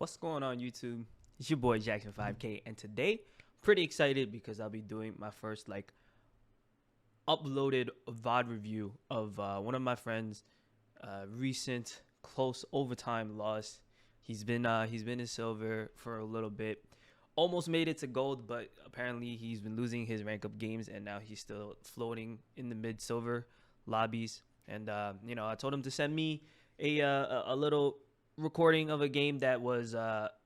What's going on, YouTube? It's your boy Jackson 5K, and today pretty excited because I'll be doing my first uploaded VOD review of one of my friends' recent close overtime loss. He's been in silver for a little bit, almost made it to gold, but apparently he's been losing his rank up games, and now he's still floating in the mid silver lobbies. And I told him to send me a little recording of a game that was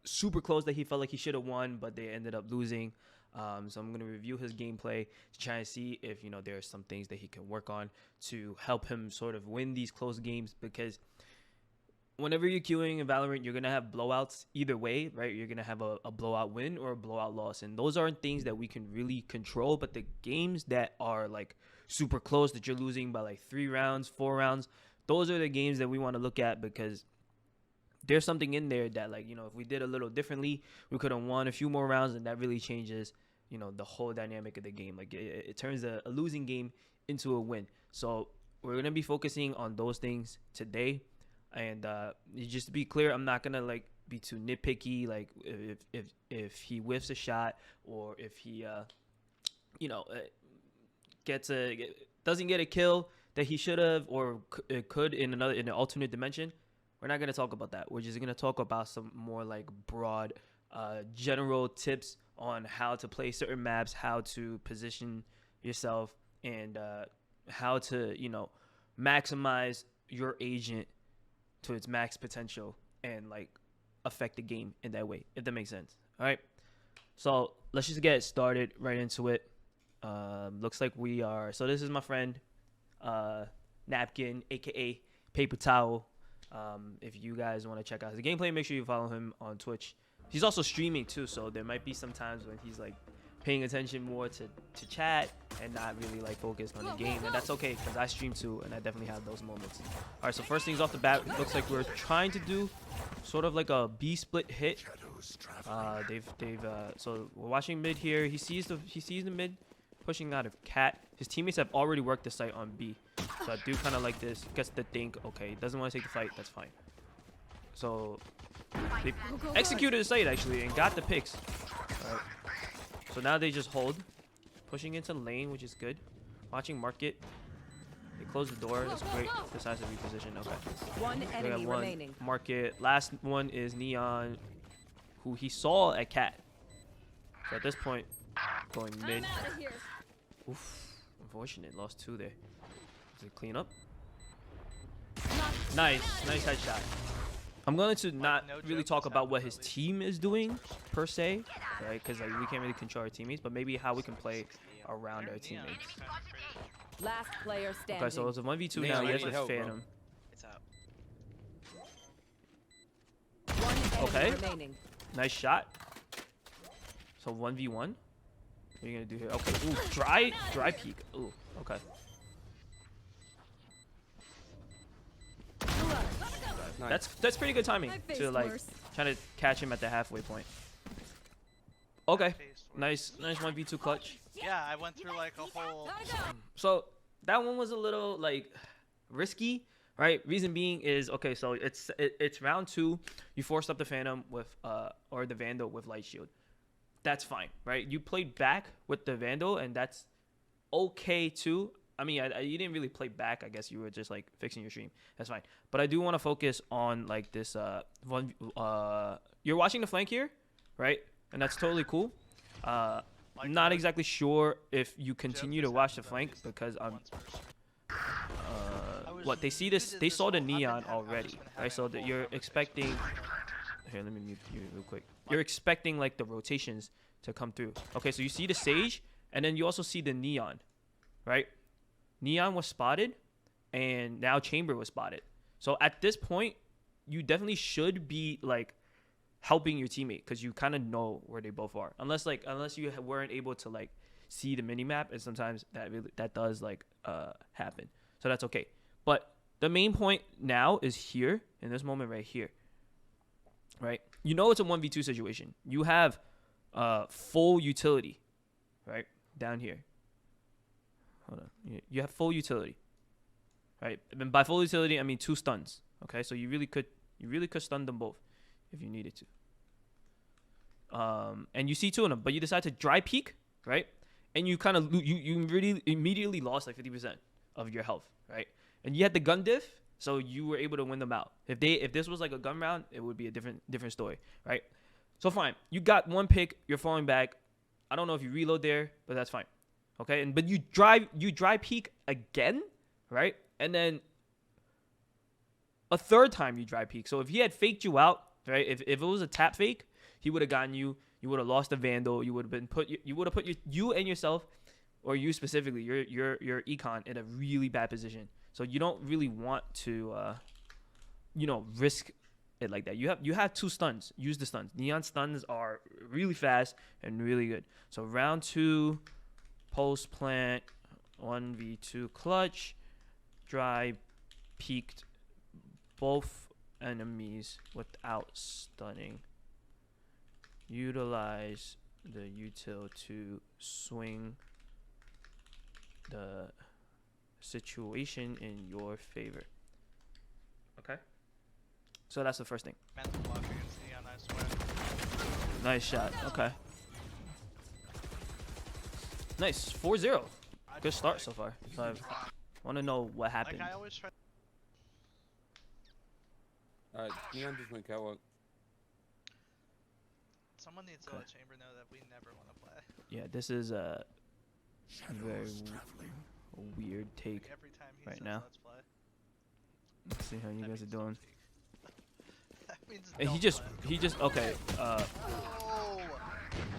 super close that he felt like he should have won, but they ended up losing. So I'm going to review his gameplay to try and see if there are some things that he can work on to help him sort of win these close games, because whenever you're queuing in Valorant, you're going to have blowouts either way, right? You're going to have a blowout win or a blowout loss, and those aren't things that we can really control. But the games that are like super close, that you're losing by like 3 rounds, 4 rounds, those are the games that we want to look at, because there's something in there that, if we did a little differently, we could have won a few more rounds, and that really changes, the whole dynamic of the game. Like it turns a losing game into a win. So we're going to be focusing on those things today. And just to be clear, I'm not going to be too nitpicky. Like if he whiffs a shot, or if he, doesn't get a kill that he should have, or could in an alternate dimension, we're not going to talk about that. We're just going to talk about some more broad, general tips on how to play certain maps, how to position yourself, and how to, maximize your agent to its max potential and affect the game in that way, if that makes sense. All right. So let's just get started right into it. Looks like we are. So this is my friend, Napkin, aka Paper Towel. If you guys want to check out his gameplay, make sure you follow him on Twitch. He's also streaming too, so there might be some times when he's paying attention more to chat and not really focused on the game, and that's okay, because I stream too, and I definitely have those moments. All right, so first things off the bat, it looks like we're trying to do sort of like a B split hit. So we're watching mid here. He sees the mid pushing out of cat. His teammates have already worked the site on B. So I do kind of like this. Gets the think, okay, doesn't want to take the fight. That's fine. So they executed the site actually and got the picks. All right. So now they just hold, pushing into lane, which is good. Watching market. They close the door. That's great. Decides to reposition. Okay. One enemy remaining. Market. Last one is Neon, who he saw at cat. So at this point, going mid. Oof. Unfortunate. Lost 2 there. Does it clean up? Nice headshot. I'm going to not really talk about what his team is doing per se, right? Because we can't really control our teammates, but maybe how we can play around our teammates. Last player standing. Okay, so it's a 1v2 now. He has a Phantom. It's out. Okay, nice shot. So 1v1. What are you gonna do here? Okay, ooh, dry peek. Ooh, okay. Nice. That's pretty good timing to trying to catch him at the halfway point. Okay, nice 1v2 clutch. Yeah, I went through a whole. So that one was a little risky, right? Reason being is, okay, so it's round 2. You forced up the Phantom with or the Vandal with light shield. That's fine, right? You played back with the Vandal, and that's okay too. I mean, you didn't really play back. I guess you were just fixing your stream. That's fine. But I do want to focus on this one. You're watching the flank here, right? And that's totally cool. I'm not exactly sure if you continue to watch the flank, because what they see this, they saw the Neon already, right? So that you're expecting. Here, let me mute you real quick. You're expecting the rotations to come through. Okay, so you see the Sage, and then you also see the Neon, right? Neon was spotted, and now Chamber was spotted. So at this point, you definitely should be helping your teammate, because you kind of know where they both are. Unless you weren't able to see the mini map, and sometimes that does happen. So that's okay. But the main point now is here, in this moment right here. Right? You know it's a 1v2 situation. You have full utility, right? Down here. Hold on. You have full utility, right? And by full utility, I mean 2 stuns. Okay, so you really could stun them both if you needed to. and you see two of them, but you decide to dry peek, right? And you kind of you really immediately lost like 50% of your health, right? And you had the gun diff, so you were able to win them out. If this was like a gun round, it would be a different story, right? So fine, you got one pick, you're falling back. I don't know if you reload there, but that's fine, okay? But you dry peek again, right? And then a third time you dry peek. So if he had faked you out, right? If it was a tap fake, he would have gotten you. You would have lost the Vandal. You would have been put. You would have put you and yourself, or you specifically, your econ in a really bad position. So you don't really want to, risk it like that. You have 2 stuns. Use the stuns. Neon stuns are really fast and really good. So round 2, post plant, 1v2 clutch, dry peeked both enemies without stunning. Utilize the util to swing the situation in your favor. Okay? So that's the first thing. Mental block against Neon, I swear. Nice shot. Okay. Nice. 4-0. Good start so far. So I want to know what happened. Like I always try. Alright, Neon just went catwalk. Someone needs to let Chamber know that we never want to play. Yeah, this is a very weird take. Like every time he right says now. let's play. Let's see how you that guys are means doing. that means And don't play. okay. Oh!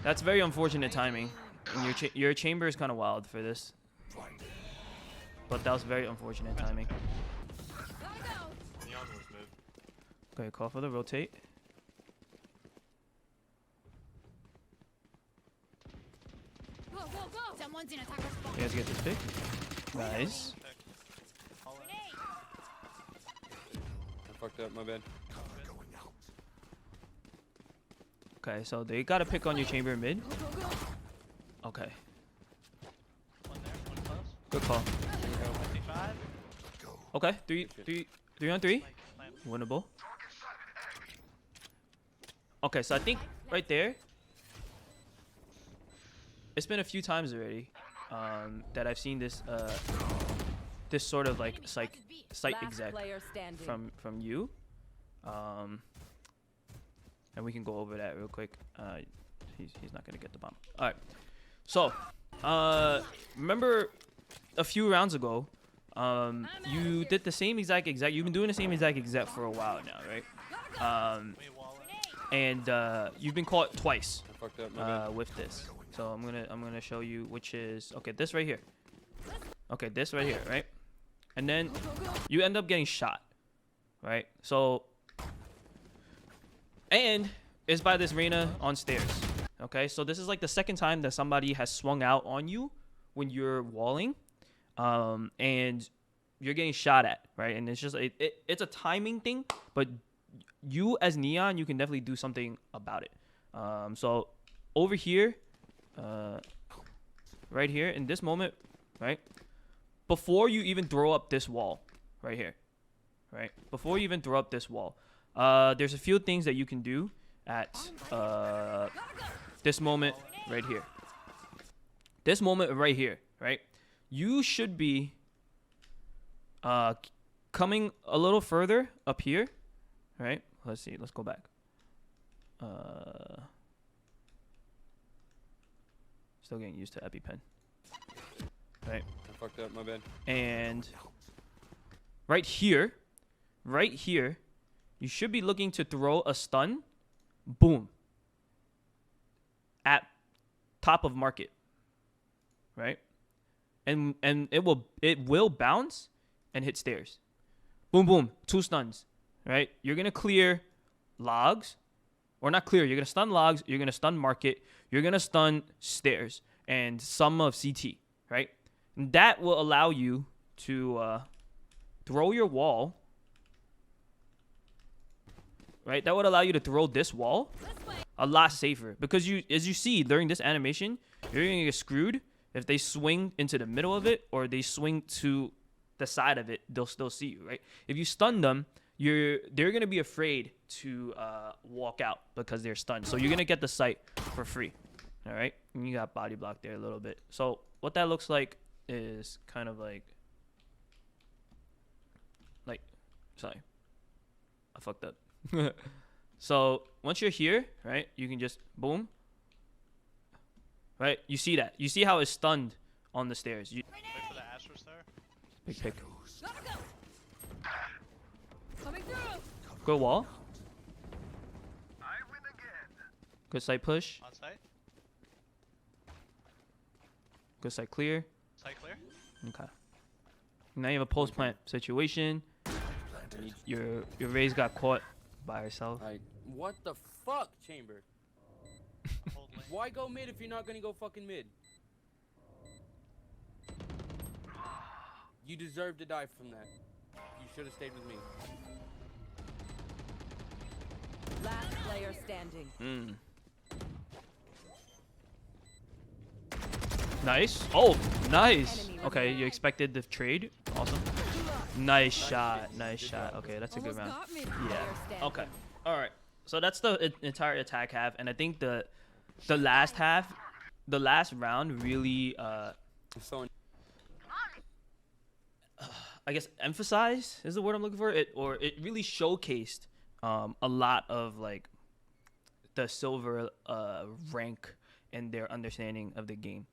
That's very unfortunate timing. And your chamber is kind of wild for this. But that was very unfortunate timing. Neon was mid. Okay, call for the rotate. Go, go, go! Someone's in attacker spot. You guys get this pick. Nice. All in. I fucked up, my bad. Okay, so they got to pick on your chamber mid. Okay, One there, one close. good call. 55. Okay, three on 3. Like, plant. Winnable. Okay, so I think right there, it's been a few times already that I've seen this this sort of like site Last exec player standing. from you, and we can go over that real quick. He's not gonna get the bomb. All right, so remember a few rounds ago, you did the same exact exec. You've been doing the same exact exec for a while now, right? We wall in. And you've been caught twice I fucked up, my bad. with this. So I'm gonna show you which is okay. This right here. Okay, this right here, right? And then you end up getting shot, right? So and it's by this Reyna on stairs. Okay, so this is like the second time that somebody has swung out on you when you're walling, and you're getting shot at, right? And it's just it's a timing thing, but you as Neon, you can definitely do something about it. So over here, right here in this moment, right before you even throw up this wall, right here, right before you even throw up this wall, there's a few things that you can do at this moment right here. This moment right here, right? You should be coming a little further up here, right? Let's see. Let's go back. Still getting used to EpiPen. Right. I fucked up, my bad. And right here, you should be looking to throw a stun. Boom. At top of market. Right? And it will bounce and hit stairs. Boom, boom. 2 stuns. Right? You're going to clear logs. Or not clear. You're going to stun logs. You're going to stun market. You're going to stun stairs. And some of CT. Right? And that will allow you to throw your wall. Right? That would allow you to throw this wall a lot safer. Because as you see during this animation, you're going to get screwed. If they swing into the middle of it or they swing to the side of it, they'll still see you, right? If you stun them, they're gonna be afraid to walk out because they're stunned. So you're gonna get the site for free. All right, and you got body block there a little bit. So what that looks like is kind of like sorry, I fucked up. So once you're here, right, you can just boom. Right, you see that? You see how it's stunned on the stairs. Wait for the Astro's there. Big pick. Gotta go. Coming through. Good wall. Good side push. On site. Good side clear. Site clear. Okay. Now you have a post plant situation. Your Raze got caught by herself. Alright. What the fuck, Chamber? Hold lane. Why go mid if you're not gonna go fucking mid? You deserve to die from that. You should have stayed with me. Last player standing. Nice. Oh, nice. Enemy Okay, remaining. you expected the trade. Awesome. Nice shot. Nice shot. Okay, that's a good round. Got me. Yeah. Player standing. Okay. All right. So that's the entire attack half, and I think the last half, the last round really So I guess emphasize is the word I'm looking for. It really showcased a lot of like the silver rank and their understanding of the game.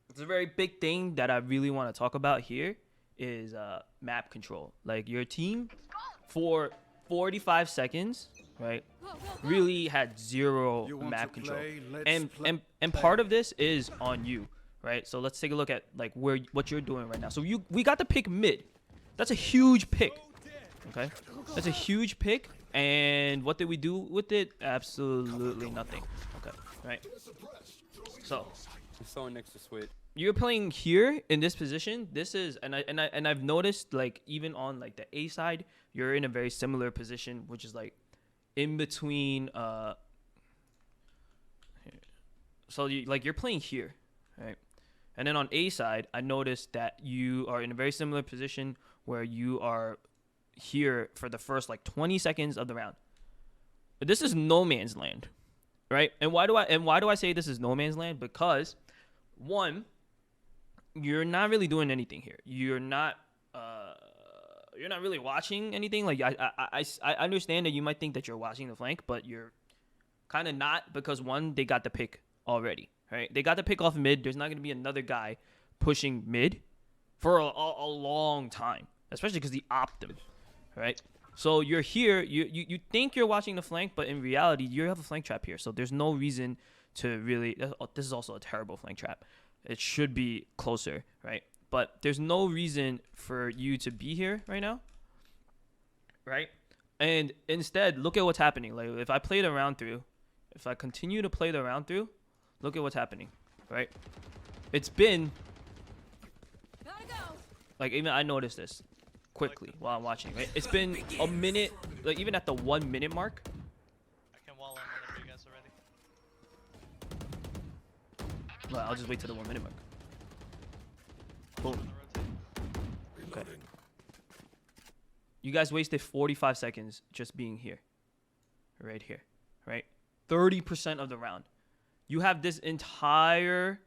It's a very big thing that I really want to talk about here is map control. Like your team for 45 seconds, right, really had zero map control. And part of this is on you, right? So let's take a look at like what you're doing right now. So we got to pick mid. That's a huge pick. Okay? That's a huge pick. And what did we do with it? Absolutely nothing. Okay, right? So there's someone next to Switch. you're playing here in this position. This is and I've noticed like even on like the A side, you're in a very similar position, which is like in between so you're playing here, right? And then on A side, I noticed that you are in a very similar position where you are here for the first like 20 seconds of the round. This is no man's land, right? And why do I say this is no man's land? Because one, you're not really doing anything here. You're not really watching anything. Like I understand that you might think that you're watching the flank, but you're kind of not, because one, they got the pick already, right? They got the pick off mid. There's not going to be another guy pushing mid for a long time, especially because he opted them, right? So you're here, you think you're watching the flank, but in reality, you have a flank trap here. So there's no reason to really, this is also a terrible flank trap. It should be closer, right? But there's no reason for you to be here right now, right? And instead, look at what's happening. Like if I play the round through, if I continue to play the round through, look at what's happening, right? It's been, Gotta go. like even I noticed this quickly while I'm watching, right? It's been a minute, like even at the 1 minute mark. I can wall in whenever you guys are ready. Well, I'll just wait till the 1 minute mark. Boom. On the rotate. Okay. You guys wasted 45 seconds just being here. Right here. Right? 30% of the round. You have this entire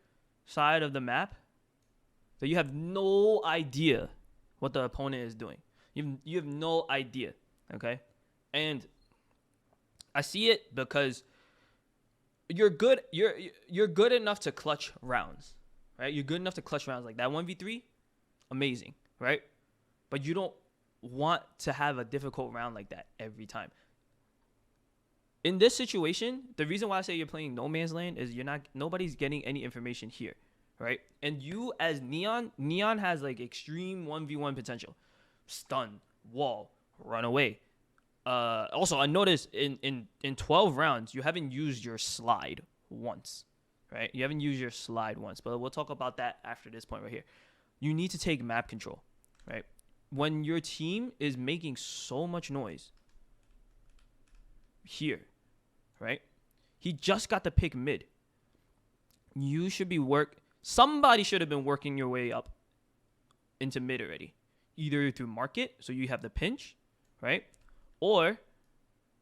side of the map that you have no idea what the opponent is doing. You have no idea. Okay? And I see it because you're good enough to clutch rounds. Right? You're good enough to clutch rounds like that 1v3. Amazing, right? But you don't want to have a difficult round like that every time. In this situation, the reason why I say you're playing no man's land is nobody's getting any information here, right? And you as Neon has like extreme 1v1 potential. Stun, wall, run away. Also, I noticed in 12 rounds, you haven't used your slide once, right? You haven't used your slide once, but we'll talk about that after this point right here. You need to take map control, right? When your team is making so much noise here, right? He just got to pick mid. You should be somebody should have been working your way up into mid already. Either through market, so you have the pinch, right? Or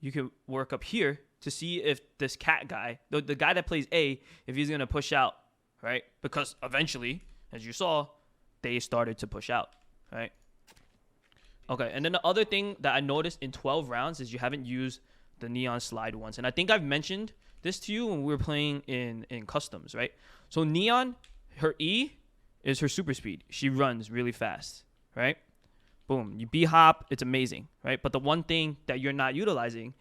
you can work up here to see if this cat guy, the guy that plays A, if he's going to push out, right? Because eventually, as you saw, they started to push out, right? Okay, and then the other thing that I noticed in 12 rounds is you haven't used the neon slide once. And I think I've mentioned this to you when we were playing in customs, right? So neon, her E is her super speed. She runs really fast, right? Boom, you B-hop, it's amazing, right? But the one thing that you're not utilizing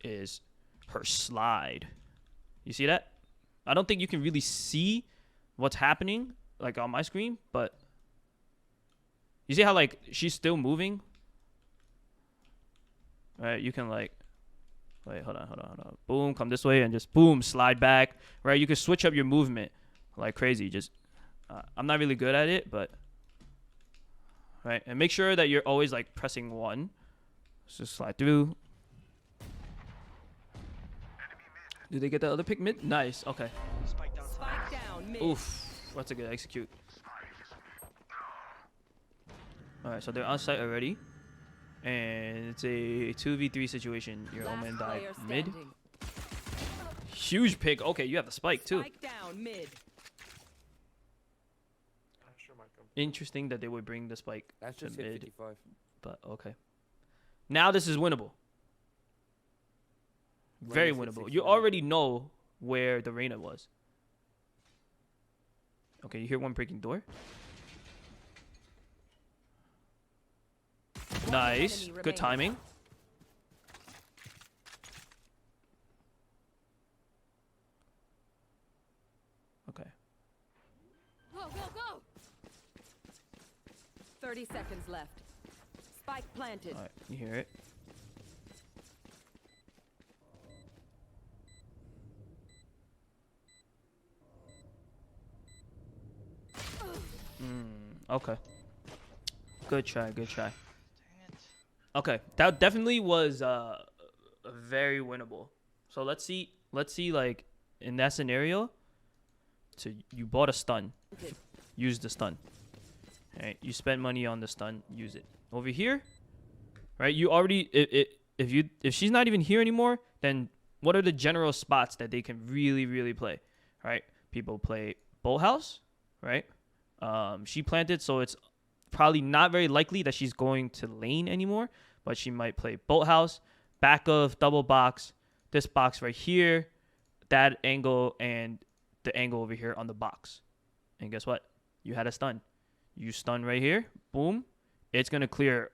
is her slide. You see that? I don't think you can really see what's happening like on my screen, but you see how like she's still moving? Right, you can like, wait, hold on. Boom, come this way and just boom, slide back. Right, you can switch up your movement like crazy. Just, I'm not really good at it, but right, and make sure that you're always like pressing 1. Let's just slide through. Do they get the other pick mid? Nice. Okay. Spike down. Spike down mid. Oof, that's a good execute. All right, so they're on site already, and it's a 2v3 situation. Your omen Last died player mid. standing. Huge pick. Okay, you have the spike too. Spike down mid. Interesting that they would bring the spike That's to just hit mid, 55. but okay. Now this is winnable. Very Reyna's hit winnable. You 69. already know where the Reyna was. Okay, you hear one breaking door. Nice. enemy Good remaining. timing. Okay. Go, go, go! 30 seconds left. Spike planted. All right, you hear it. Okay. Good try, good try. Dang it. Okay, that definitely was very winnable. So let's see like in that scenario, so you bought a stun. Use the stun. Alright, you spend money on the stun, use it. Over here, right? You already if she's not even here anymore, then what are the general spots that they can really play? Right? People play Boathouse, right? She planted, so it's probably not very likely that she's going to lane anymore, but she might play Boathouse, back of double box, this box right here, that angle, and the angle over here on the box. And guess what? You had a stun. You stun right here, boom. It's going to clear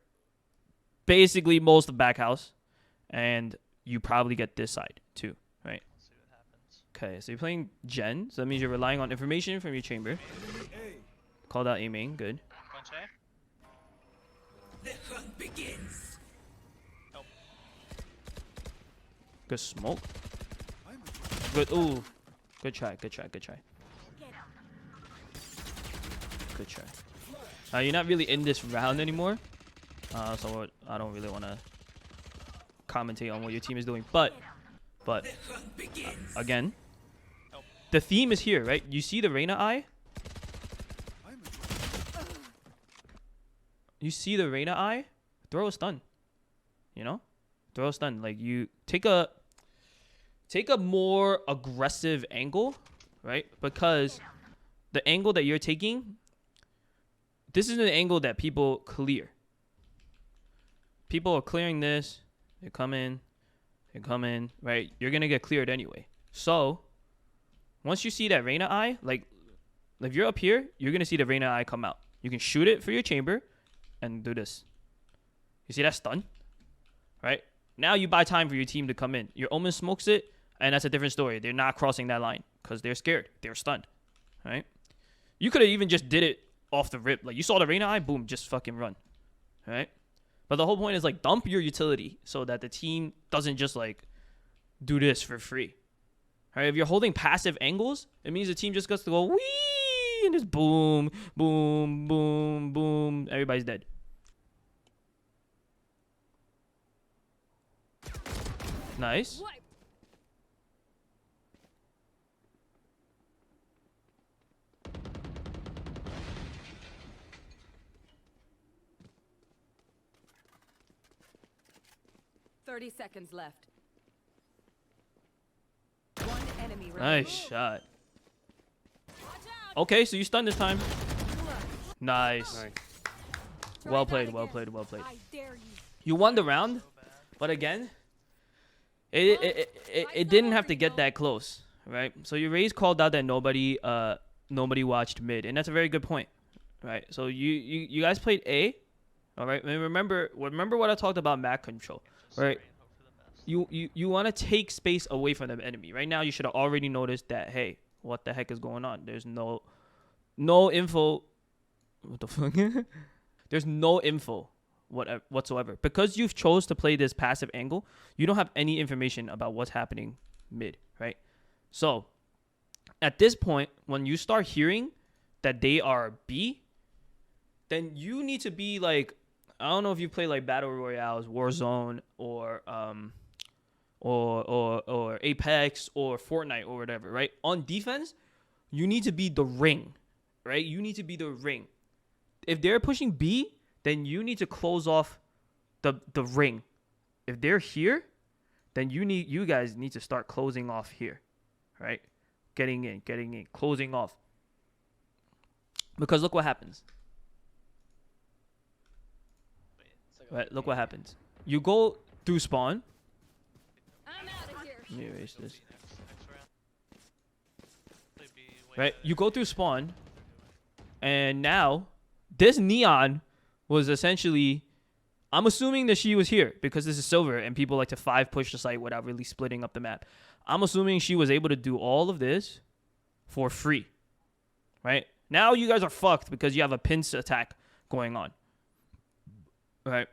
basically most of back house, and you probably get this side too, right? Let's see what happens. Okay, so you're playing Gen, so that means you're relying on information from your chamber. Called out aiming, good. Punch A. Nope. Good smoke. Good, ooh. Good try, good try, good try. Good try. You're not really in this round anymore, so I don't really want to commentate on what your team is doing. But again, Nope. the theme is here, right? You see the Reyna eye? You see the Reyna eye? Throw a stun. You know? Throw a stun. Like, you take a more aggressive angle, right? Because the angle that you're taking, this is an angle that people clear. People are clearing this. They come in, right? You're going to get cleared anyway. So, once you see that Reyna eye, like, if you're up here, you're going to see the Reyna eye come out. You can shoot it for your chamber and do this. You see that stun? Right? Now you buy time for your team to come in. Your Omen smokes it, and that's a different story. They're not crossing that line because they're scared. They're stunned. Right? You could have even just did it off the rip. Like, you saw the Reyna eye, boom, just fucking run. Right? But the whole point is, like, dump your utility so that the team doesn't just, like, do this for free. Right? If you're holding passive angles, it means the team just gets to go, wee, and just boom, boom, boom, boom. Everybody's dead. Nice. What? 30 seconds left. One enemy remaining. Nice shot. Okay, so you stunned this time. Nice. Nice. Well played, well played, well played. I dare you. You won the round, but again, it didn't have to get that close, right? So your Rays called out that nobody watched mid, and that's a very good point, right? So you guys played A, all right? And remember what I talked about map control, Just right? pray and hope for the best. You want to take space away from the enemy. Right now, you should have already noticed that. Hey, what the heck is going on? There's no info. What the fuck? There's no info whatsoever because you've chose to play this passive angle. You don't have any information about what's happening mid, right? So at this point, when you start hearing that they are B, then you need to be like, I don't know if you play like Battle Royales, Warzone, or Apex or Fortnite or whatever, right? On defense, you need to be the ring, right? You need to be the ring. If they're pushing B, then you need to close off the ring. If they're here, then you guys need to start closing off here, right? Getting in, closing off. Because look what happens. Right, look what happens. You go through spawn. I'm out of here. Let me erase this. Next round. Play B, wait Right, at you it. go through spawn, and now this neon was essentially, I'm assuming that she was here because this is silver and people like to 5 push the site without really splitting up the map. I'm assuming she was able to do all of this for free, right? Now you guys are fucked because you have a pinch attack going on, right?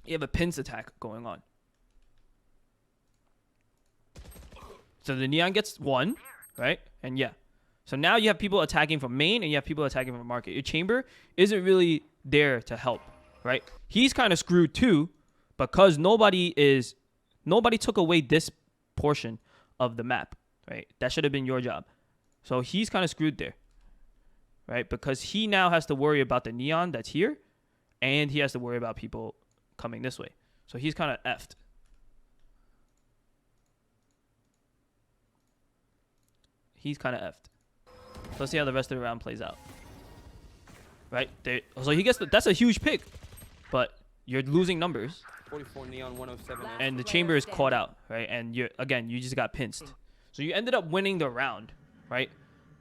You have a pinch attack going on. So the neon gets 1, right? And yeah. So now you have people attacking from main and you have people attacking from market. Your chamber isn't really there to help, right? He's kind of screwed too because nobody took away this portion of the map, right? That should have been your job. So he's kind of screwed there, right? Because he now has to worry about the neon that's here and he has to worry about people coming this way. So he's kind of effed. He's kind of effed. Let's see how the rest of the round plays out. Right? So he gets that's a huge pick. But you're losing numbers. 44 neon 107. And the chamber is caught out. Right? And you just got pinched. So you ended up winning the round. Right?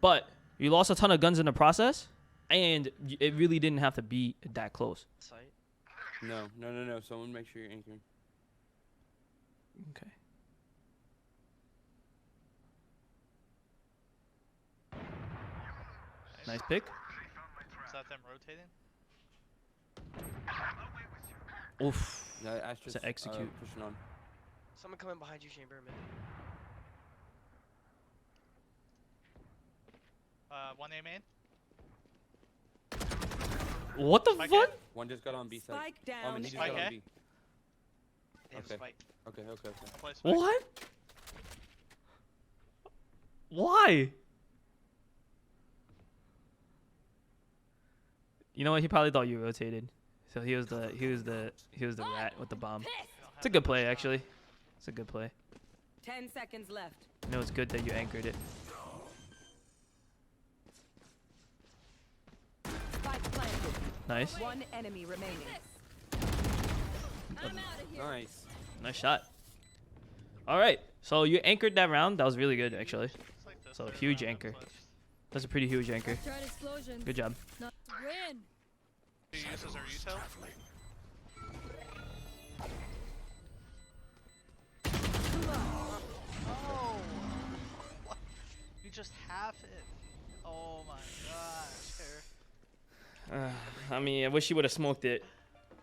But you lost a ton of guns in the process. And it really didn't have to be that close. Site. No. Someone make sure you're anchoring. Okay. Nice pick. Is that them rotating? Oof. No, Ash just execute. pushing on. Someone coming behind you, chamber. Mid. One A main. What the Spike fuck? One just got on B side. Spike Oh, down. and he just Spike got on A. B. They have Okay. spike. Okay. I'll play spike. What? Why? You know what? He probably thought you rotated, so he was the rat with the bomb. It's a good play, actually. It's a good play. 10 seconds left. You know, it's good that you anchored it. Spike planted. Nice, One enemy remaining. I'm out of here. Nice. nice shot. All right, so you anchored that round. That was really good, actually. It's like the So, third huge round anchor. of push. That's a pretty huge anchor. Threat explosion. Good job. Not win. Who uses our util? Oh! What? You just half it. Oh my gosh. I mean, I wish he would have smoked it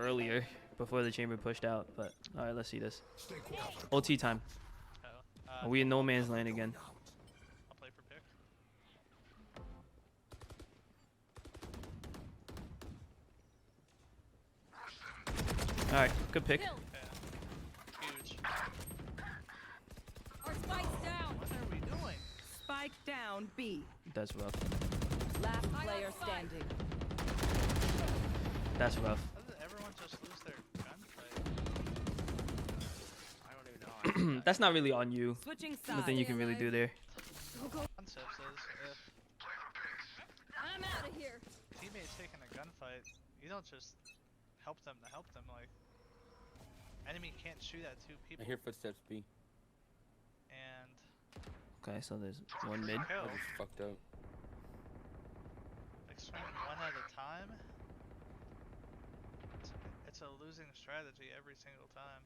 earlier before the chamber pushed out. But all right, let's see this. OT time. Are we in no man's land again? I'll play for pick. All right, good pick. Kill. Huge. Our spike's down. What are we doing? Spike down B. That's rough. Last I got player spike. standing. That's rough. How did everyone just lose their gun? That's not really on you. Switching Nothing sides. you can really do there. Go, go. Concepts is if I'm out of here. teammates taking a gunfight, you don't just help them to help them. Like, enemy can't shoot at two I people. hear footsteps, B. And Okay, so there's one mid. I kill, just fucked up. like swinging one at a time. It's a losing strategy every single time.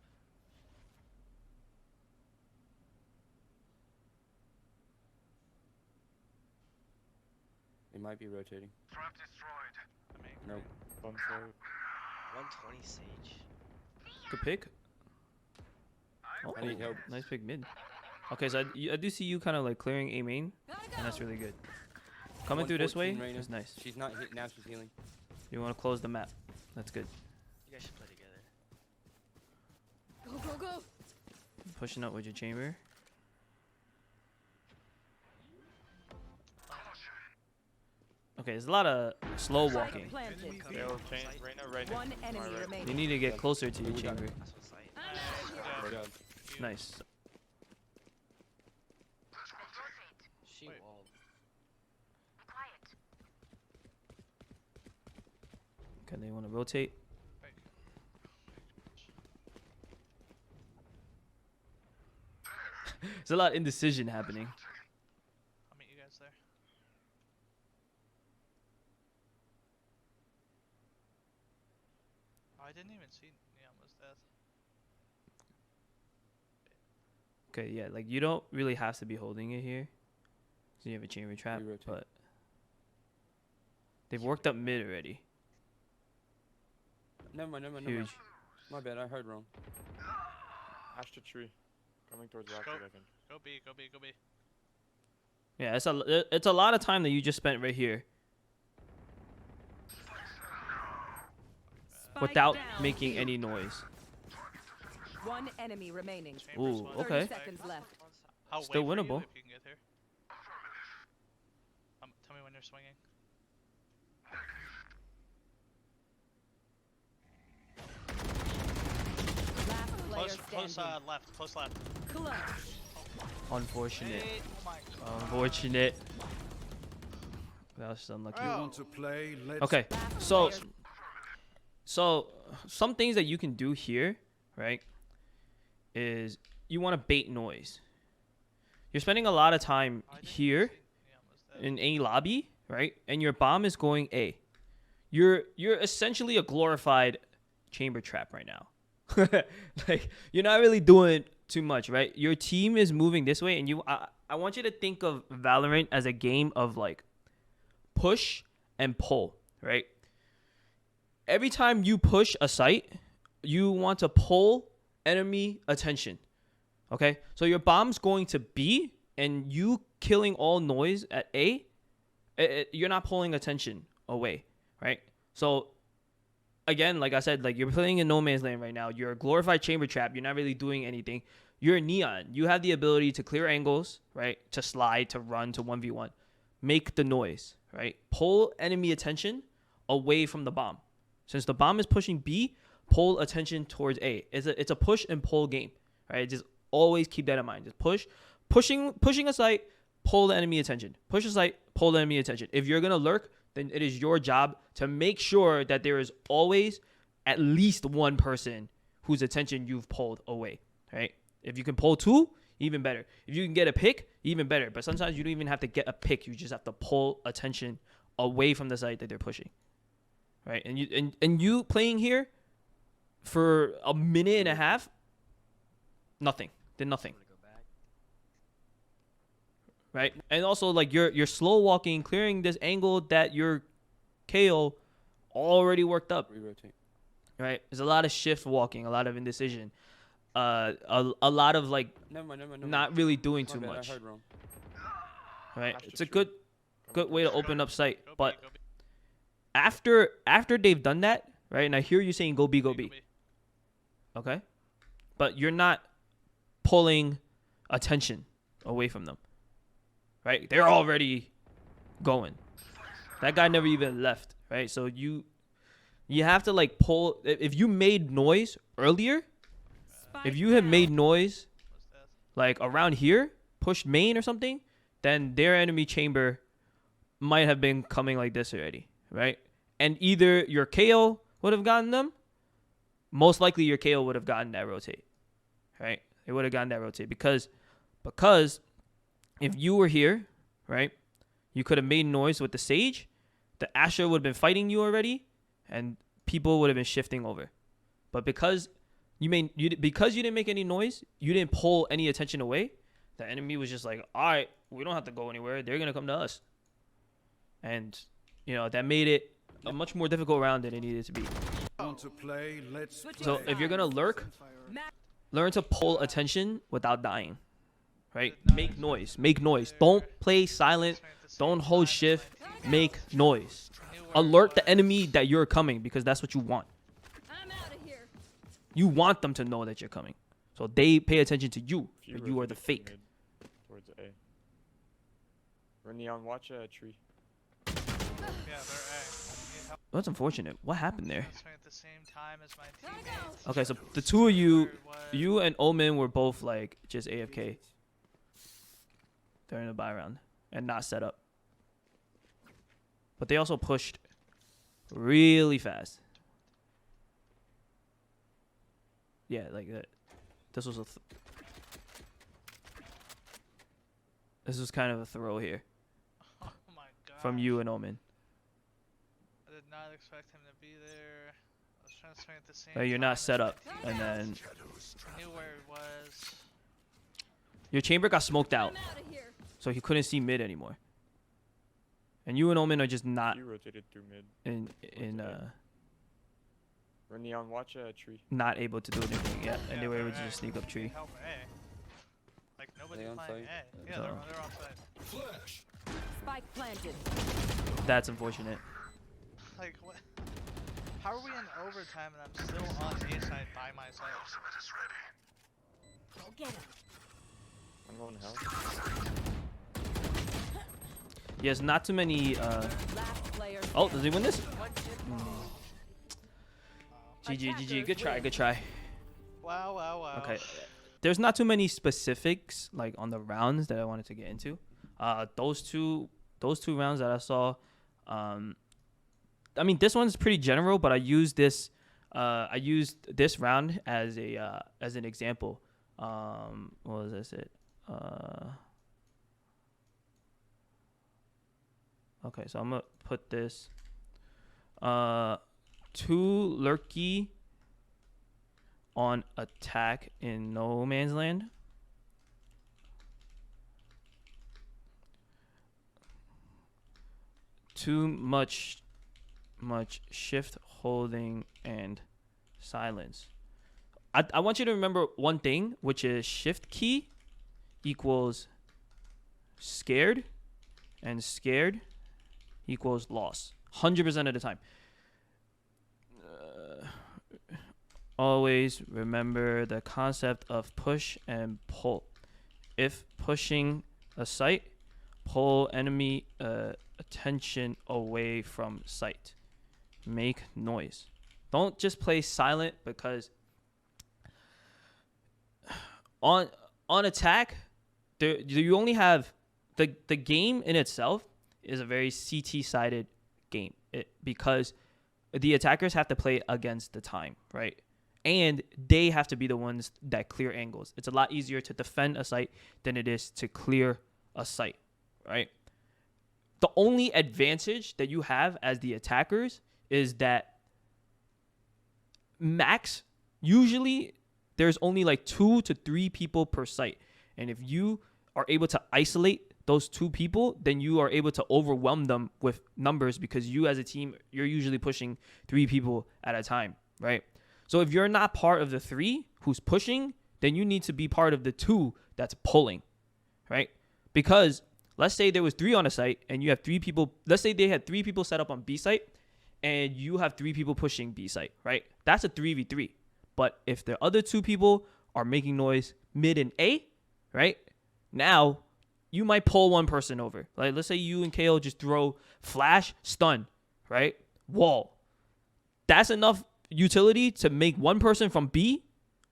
They might be rotating. I mean, Nope. 120 Sage. Good pick. Oh, I need help. nice pick mid. Okay, so I do see you kind of like clearing A main, Gotta and go. that's really good. Coming through this way 114 Reyna. is nice. She's not hit now. She's healing. You want to close the map. That's good. You guys should play together. Go, go, go. Pushing up with your chamber. Okay, there's a lot of slow walking. Planted. They'll change right One enemy You remaining. need to get closer to your We got it. chamber. That's what's like. I'm out of here. Good job. Nice. She Wait. walled. Okay, they want to rotate. Wait. There's a lot of indecision happening. I'll meet you guys there. Oh, I didn't even see Neon was dead. Okay, yeah, like you don't really have to be holding it here. So you have a chamber trap, rotate. but they've worked up mid already. Never mind. Never mind. Never mind. Huge. My bad. I heard wrong. Astro tree. Coming towards Just rocket, go- I think. Go B, go B, go B. Yeah, it's a lot of time that you just spent right here Spike without down. making any noise. One enemy remaining. Chambers Ooh, one. 30 okay. seconds left. I'll Still wait for winnable. You if you can get here. Tell me when you're swinging. Last player Close standing. left, close left. Clutch. Unfortunate. Wait, oh my god. Unfortunate. That was just unlucky. You want to play? Let's Okay, Last so player- so some things that you can do here, right, is you want to bait noise. You're spending a lot of time I didn't here see Neon was dead. in A lobby, right? And your bomb is going A. You're essentially a glorified chamber trap right now. Like you're not really doing too much, right? Your team is moving this way, and I want you to think of Valorant as a game of like push and pull, right? Every time you push a site, you want to pull enemy attention. Okay? So your bomb's going to B, and you killing all noise at A, you're not pulling attention away, right? So again, like I said, like you're playing in no man's land right now. You're a glorified chamber trap. You're not really doing anything. You're Neon. You have the ability to clear angles, right? To slide, to run, to 1v1. Make the noise, right? Pull enemy attention away from the bomb. Since the bomb is pushing B, pull attention towards A. It's a push and pull game, right? Just always keep that in mind. Just pushing a site, pull the enemy attention. Push a site, pull the enemy attention. If you're gonna lurk, then it is your job to make sure that there is always at least one person whose attention you've pulled away, right? If you can pull two, even better. If you can get a pick, even better. But sometimes you don't even have to get a pick. You just have to pull attention away from the site that they're pushing, right? And you playing here for a minute and a half, nothing. Did nothing. I'm gonna go back. Right? And also like you're slow walking, clearing this angle that your KO already worked up, Re-rotate. right? There's a lot of shift walking, a lot of indecision, a lot of like Never mind. Never mind. Never not mind. really doing My too bad, much, I heard wrong. right? Astro It's a tree. good way to open up sight, Go B, but go B, after they've done that, right? And I hear you saying go B, go B, okay? But you're not pulling attention away from them, right? They're already going. That guy never even left, right? So you have to like pull. If you made noise earlier, Spike if you had down. made noise Was like around here, pushed main or something, then their enemy chamber might have been coming like this already, right? And either your KO would have gotten them, most likely your KO would have gotten that rotate, right? It would have gotten that rotate because if you were here, right, you could have made noise with the Sage, the Asher would have been fighting you already, and people would have been shifting over. But because you didn't make any noise, you didn't pull any attention away, the enemy was just like, all right, we don't have to go anywhere. They're going to come to us. And, that made it a much more difficult round than it needed to be. So if you're going to lurk, learn to pull attention without dying, right? Make noise. Make noise. Don't play silent. Don't hold shift. Make noise. Alert the enemy that you're coming because that's what you want. I'm out of here. You want them to know that you're coming. So they pay attention to you, but you are the fake. Towards A. We're neon. Watch a tree. Yeah, they're A. Need help. That's unfortunate. What happened there? Swing at the same time as my teammates. Okay, so the two of you, Where it was. you and Omen were both like just AFK during the buy round and not set up. But they also pushed really fast. Yeah, like that. This was this was kind of a throw here Oh my god. from you and Omen. I did not expect him to be there. I was trying to swing at the same You're time not as set my up, and then teammates. I knew where he was. your chamber got smoked out, I'm out of here. so he couldn't see mid anymore. And you and Omen are just not You rotated through mid. We're neon. Watch a tree. not able to do anything yet, and Yeah, they were able they're to just A. sneak up tree. Help A. Like nobody's on playing site? A. Yeah, they're on site. Spike planted. That's unfortunate. Like what? How are we in overtime and I'm still on A side by myself? Go get him. I'm going hell. Yes, not too many. Last player. Oh, does he win this? One chip. GG. Good try. Good try. Wow, wow, wow. Okay. There's not too many specifics like on the rounds that I wanted to get into. Those two rounds that I saw. I mean, this one's pretty general, but I used this round as an example. What was this? Okay, so I'm gonna put this. 2 lurky on attack in no man's land. Too much shift holding and silence. I want you to remember one thing, which is shift key equals scared, and scared equals loss 100% of the time. Always remember the concept of push and pull. If pushing a site, pull enemy attention away from site. Make noise. Don't just play silent, because on attack, you only have the game in itself is a very CT sided game. Because the attackers have to play against the time, right? And they have to be the ones that clear angles. It's a lot easier to defend a site than it is to clear a site, right? The only advantage that you have as the attackers is that max, usually there's only like 2 to 3 people per site. And if you are able to isolate those 2 people, then you are able to overwhelm them with numbers, because you as a team, you're usually pushing 3 people at a time, right? So if you're not part of the 3 who's pushing, then you need to be part of the 2 that's pulling, right? Because let's say there was 3 on a site and you have 3 people. Let's say they had 3 people set up on B site and you have 3 people pushing B site, right? That's a 3v3. But if the other 2 people are making noise mid and A, right? Now you might pull one person over. Like, let's say you and KO just throw flash, stun, right? Wall. That's enough utility to make one person from B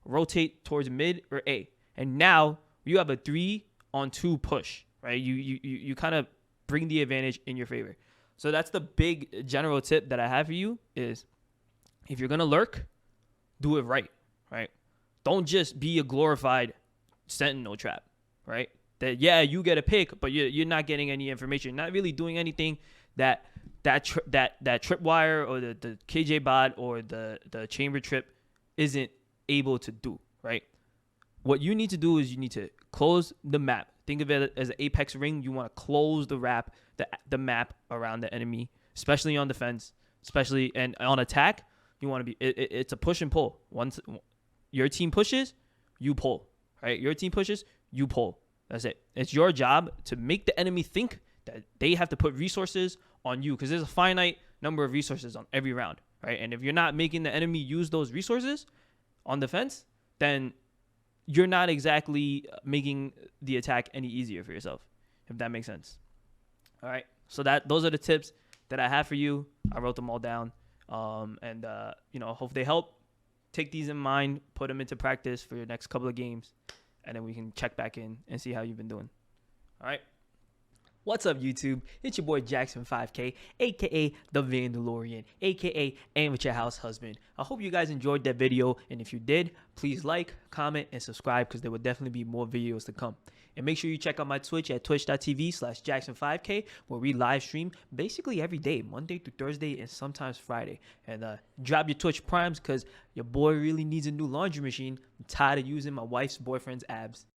rotate towards mid or A. And now you have a 3-on-2 push, right? You kind of bring the advantage in your favor. So that's the big general tip that I have for you is if you're going to lurk, do it right? Don't just be a glorified sentinel trap, right? That, yeah, you get a pick, but you're not getting any information, not really doing anything that tripwire or the KJ bot or the chamber trip isn't able to do, right? What you need to do is you need to close the map. Think of it as an apex ring. You want to close the map around the enemy, especially on defense, and on attack. You want to be. It's a push and pull. Once your team pushes, you pull. Right? Your team pushes, you pull. That's it. It's your job to make the enemy think that they have to put resources on you because there's a finite number of resources on every round, right? And if you're not making the enemy use those resources on defense, then you're not exactly making the attack any easier for yourself, if that makes sense. All right. So those are the tips that I have for you. I wrote them all down. Hope they help. Take these in mind, put them into practice for your next couple of games, and then we can check back in and see how you've been doing. All right. What's up, YouTube? It's your boy Jackson5K, aka the Vandalorian, aka Amateur House Husband. I hope you guys enjoyed that video, and if you did, please like, comment, and subscribe because there will definitely be more videos to come. And make sure you check out my Twitch at twitch.tv/Jackson5K, where we live stream basically every day, Monday through Thursday, and sometimes Friday. And drop your Twitch primes because your boy really needs a new laundry machine. I'm tired of using my wife's boyfriend's abs.